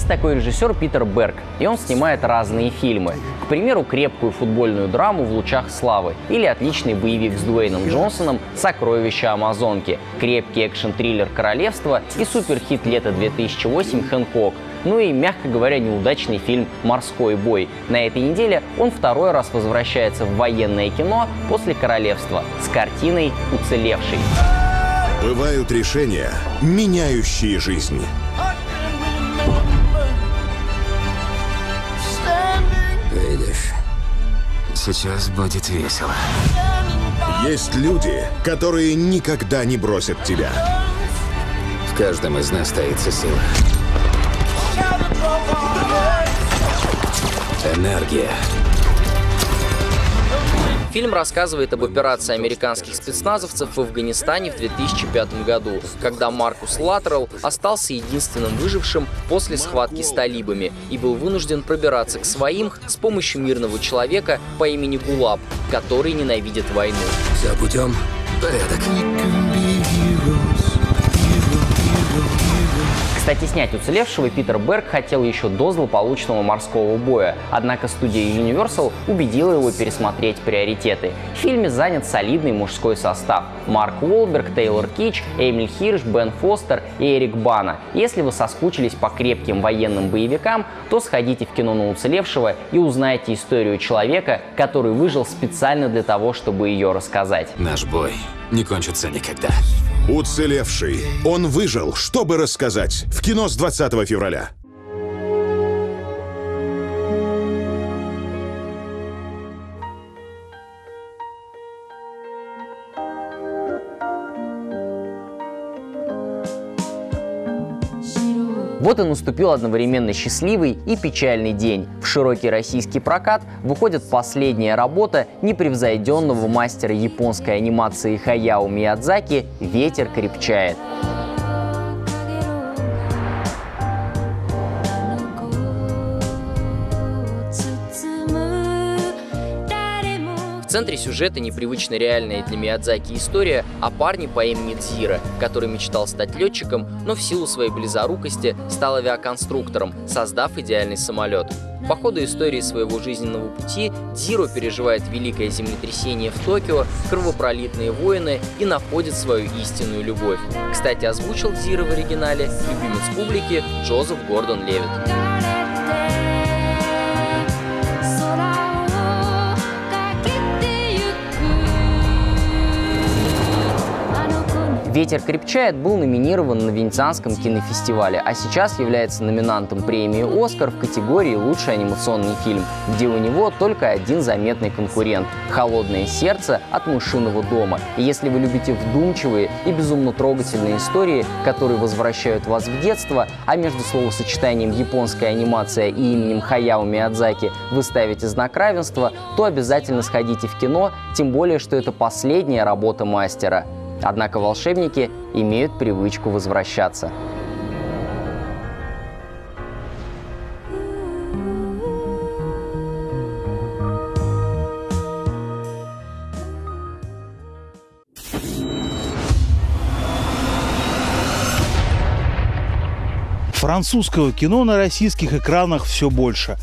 такой режиссер Питер Берг, и он снимает разные фильмы. К примеру, крепкую футбольную драму «В лучах славы» или отличный боевик с Дуэйном Джонсоном «Сокровища Амазонки», крепкий экшн-триллер «Королевство» и суперхит лета 2008 «Хэнкок». Ну и, мягко говоря, неудачный фильм «Морской бой». На этой неделе он второй раз возвращается в военное кино после «Королевства» с картиной «Уцелевший». Бывают решения, меняющие жизнь. Видишь, сейчас будет весело. Есть люди, которые никогда не бросят тебя. В каждом из нас таится сила. Энергия. Фильм рассказывает об операции американских спецназовцев в Афганистане в 2005 году, когда Маркус Латтерал остался единственным выжившим после схватки с талибами и был вынужден пробираться к своим с помощью мирного человека по имени Гулаб, который ненавидит войну. Все путем. Порядок. Кстати, снять «Уцелевшего» Питер Берг хотел еще до злополучного «Морского боя», однако студия Universal убедила его пересмотреть приоритеты. В фильме занят солидный мужской состав: Марк Уолберг, Тейлор Китч, Эмиль Хирш, Бен Фостер и Эрик Бана. Если вы соскучились по крепким военным боевикам, то сходите в кино на «Уцелевшего» и узнайте историю человека, который выжил специально для того, чтобы ее рассказать. Наш бой не кончится никогда. «Уцелевший». Он выжил, чтобы рассказать. В кино с 20 февраля. Вот и наступил одновременно счастливый и печальный день. В широкий российский прокат выходит последняя работа непревзойденного мастера японской анимации Хаяо Миядзаки «Ветер крепчает». В центре сюжета непривычно реальная для Миядзаки история о парне по имени Дзиро, который мечтал стать летчиком, но в силу своей близорукости стал авиаконструктором, создав идеальный самолет. По ходу истории своего жизненного пути Дзиро переживает великое землетрясение в Токио, кровопролитные войны и находит свою истинную любовь. Кстати, озвучил Дзиро в оригинале любимец публики Джозеф Гордон-Левитт. «Ветер крепчает» был номинирован на Венецианском кинофестивале, а сейчас является номинантом премии «Оскар» в категории «Лучший анимационный фильм», где у него только один заметный конкурент – «Холодное сердце» от «Мышиного дома». И если вы любите вдумчивые и безумно трогательные истории, которые возвращают вас в детство, а между словосочетанием «японская анимация» и именем Хаяо Миядзаки вы ставите знак равенства, то обязательно сходите в кино, тем более, что это последняя работа мастера. Однако волшебники имеют привычку возвращаться. Французского кино на российских экранах все больше.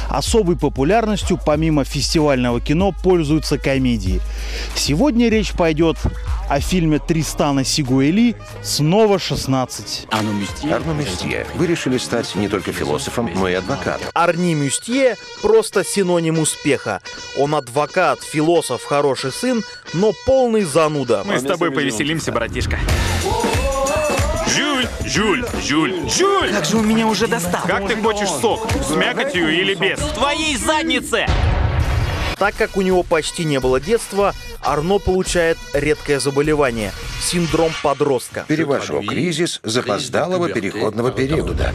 Особой популярностью помимо фестивального кино пользуются комедии. Сегодня речь пойдет о фильме Тристана Сигуэли «Снова 16». Арно Мюстье, вы решили стать не только философом, но и адвокатом. Арни Мюстье – просто синоним успеха. Он адвокат, философ, хороший сын, но полный зануда. Мы с тобой повеселимся, братишка. Жюль! Жюль! Как же он меня уже достал? Как ты хочешь сок? С мякотью или без? В твоей заднице! Так как у него почти не было детства, Арно получает редкое заболевание – синдром подростка. Перевожу кризис запоздалого переходного периода.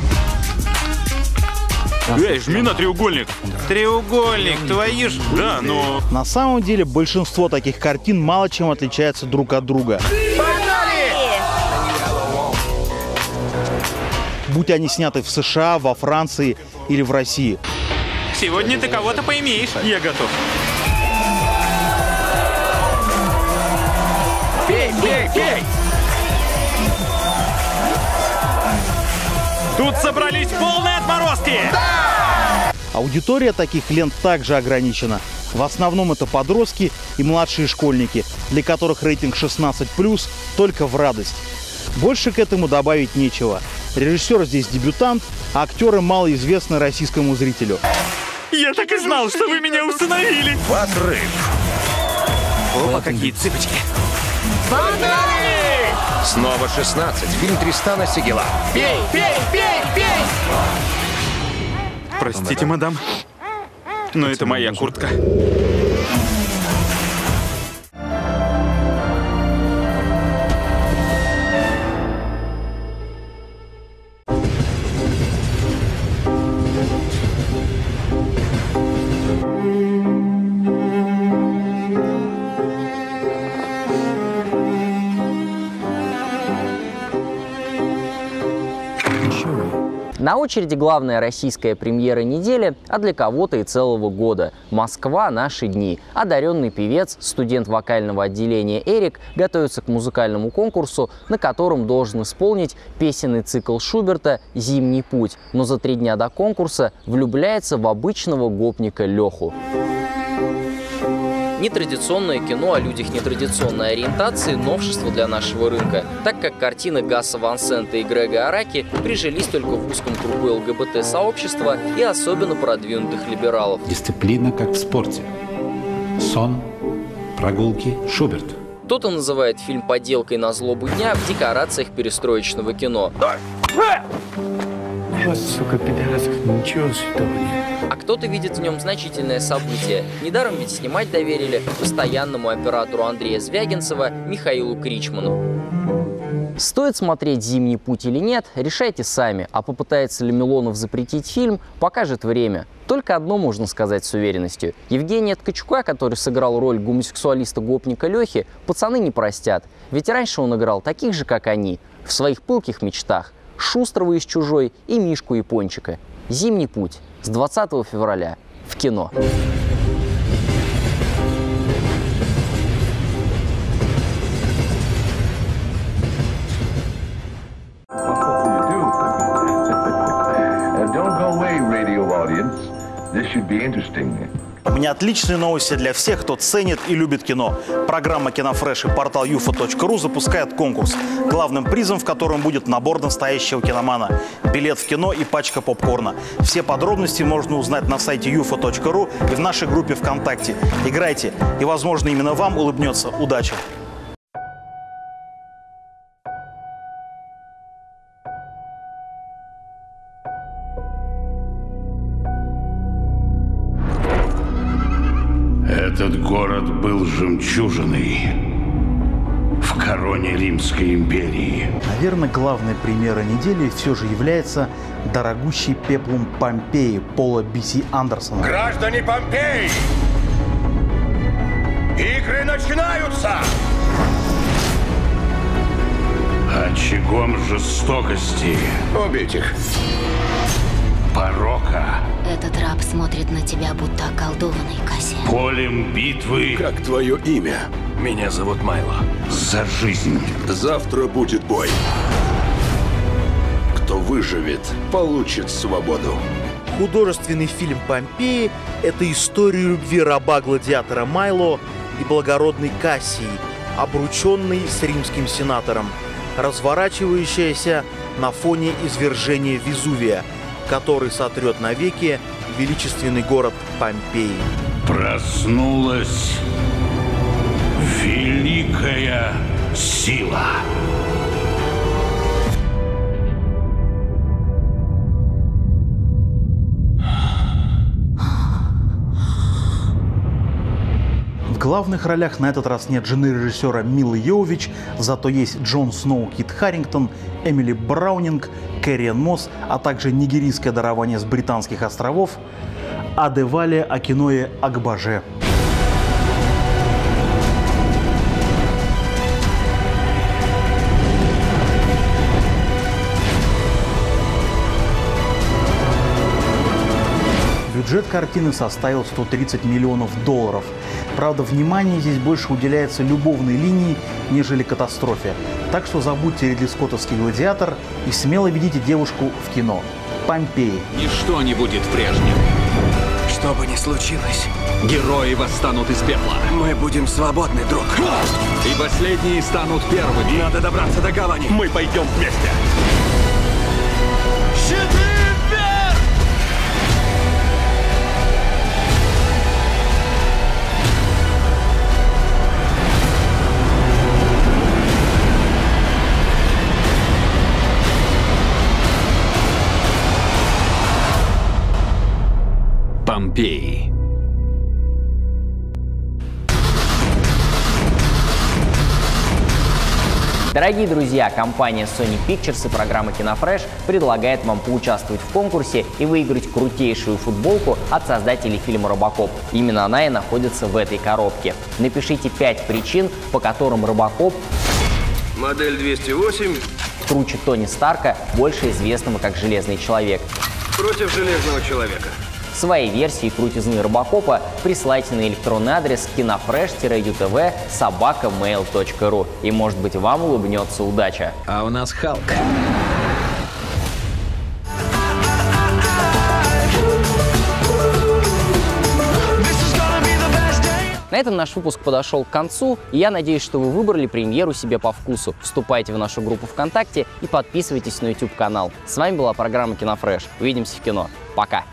Эй, жми на треугольник. Треугольник, твою ж... Да, но... На самом деле большинство таких картин мало чем отличается друг от друга. Будь они сняты в США, во Франции или в России. Сегодня ты кого-то поимеешь. Я готов. Бей! Тут собрались полные отморозки! Аудитория таких лент также ограничена. В основном это подростки и младшие школьники, для которых рейтинг 16+, только в радость. Больше к этому добавить нечего. Режиссер здесь дебютант, а актеры малоизвестны российскому зрителю. Я так и знал, что вы меня усыновили! В отрыв. Опа, какие цыпочки. Снова 16. Фильм Тристана Сегела. Простите, мадам, но это моя куртка. На очереди главная российская премьера недели, а для кого-то и целого года. «Москва. Наши дни». Одаренный певец, студент вокального отделения Эрик готовится к музыкальному конкурсу, на котором должен исполнить песенный цикл Шуберта «Зимний путь», но за 3 дня до конкурса влюбляется в обычного гопника Леху. Нетрадиционное кино о людях нетрадиционной ориентации – новшество для нашего рынка, так как картины Гаса Ван Сента и Грега Араки прижились только в узком кругу ЛГБТ-сообщества и особенно продвинутых либералов. Дисциплина, как в спорте. Сон, прогулки, Шуберт. Кто-то называет фильм подделкой на злобу дня в декорациях перестроечного кино. Сука, пидорас, ничего святого нет. А кто-то видит в нем значительное событие. Недаром ведь снимать доверили постоянному оператору Андрея Звягинцева Михаилу Кричману. Стоит смотреть «Зимний путь» или нет, решайте сами. А попытается ли Милонов запретить фильм, покажет время. Только одно можно сказать с уверенностью. Евгения Ткачука, который сыграл роль гомосексуалиста-гопника Лехи, пацаны не простят. Ведь раньше он играл таких же, как они, в своих пылких мечтах. Шустрого из «Чужой» и Мишку Япончика. «Зимний путь» с 20 февраля в кино. У меня отличные новости для всех, кто ценит и любит кино. Программа «Кинофреш» и портал ufo.ru запускает конкурс, главным призом в котором будет набор настоящего киномана, билет в кино и пачка попкорна. Все подробности можно узнать на сайте ufo.ru и в нашей группе ВКонтакте. Играйте, и, возможно, именно вам улыбнется удача. Этот город был жемчужиной в короне Римской империи. Наверное, главной премьерой недели все же является «Дорогущий пеплом Помпеи» Пола Би.Си. Андерсона. Граждане Помпеи! Игры начинаются! Очагом жестокости. Убить их. Порока. Этот раб смотрит на тебя, будто околдованный, Кассия. Полем битвы. Как твое имя? Меня зовут Майло. За жизнь. Завтра будет бой. Кто выживет, получит свободу. Художественный фильм «Помпеи» — это история любви раба-гладиатора Майло и благородной Кассии, обрученной с римским сенатором, разворачивающаяся на фоне извержения Везувия, который сотрет навеки величественный город Помпеи. Проснулась великая сила. В главных ролях на этот раз нет жены режиссера Милы Йовович, зато есть Джон Сноу Кит Харрингтон, Эмили Браунинг, Кэрриан Мосс, а также нигерийское дарование с Британских островов Адевале Акиное Агбаже. Бюджет картины составил $130 миллионов. Правда, внимание здесь больше уделяется любовной линии, нежели катастрофе. Так что забудьте Ридли Скоттовский «Гладиатор» и смело ведите девушку в кино. Помпеи. Ничто не будет прежним. Что бы ни случилось, Герои восстанут из пепла. мы будем свободны, друг. И последние станут первыми. Надо добраться до гавани. Мы пойдем вместе. Помпеи. Дорогие друзья, компания Sony Pictures и программа Кинофреш предлагает вам поучаствовать в конкурсе и выиграть крутейшую футболку от создателей фильма «Робокоп». Именно она и находится в этой коробке. Напишите 5 причин, по которым Робокоп, Модель 208 круче Тони Старка, больше известного как Железный человек. против Железного человека. Свои версии крутизны Робокопа присылайте на электронный адрес kinofresh-utv@mail.ru. И, может быть, вам улыбнется удача. А у нас Халк. На этом наш выпуск подошел к концу, и я надеюсь, что вы выбрали премьеру себе по вкусу. Вступайте в нашу группу ВКонтакте и подписывайтесь на YouTube-канал. С вами была программа Кинофреш. Увидимся в кино. Пока!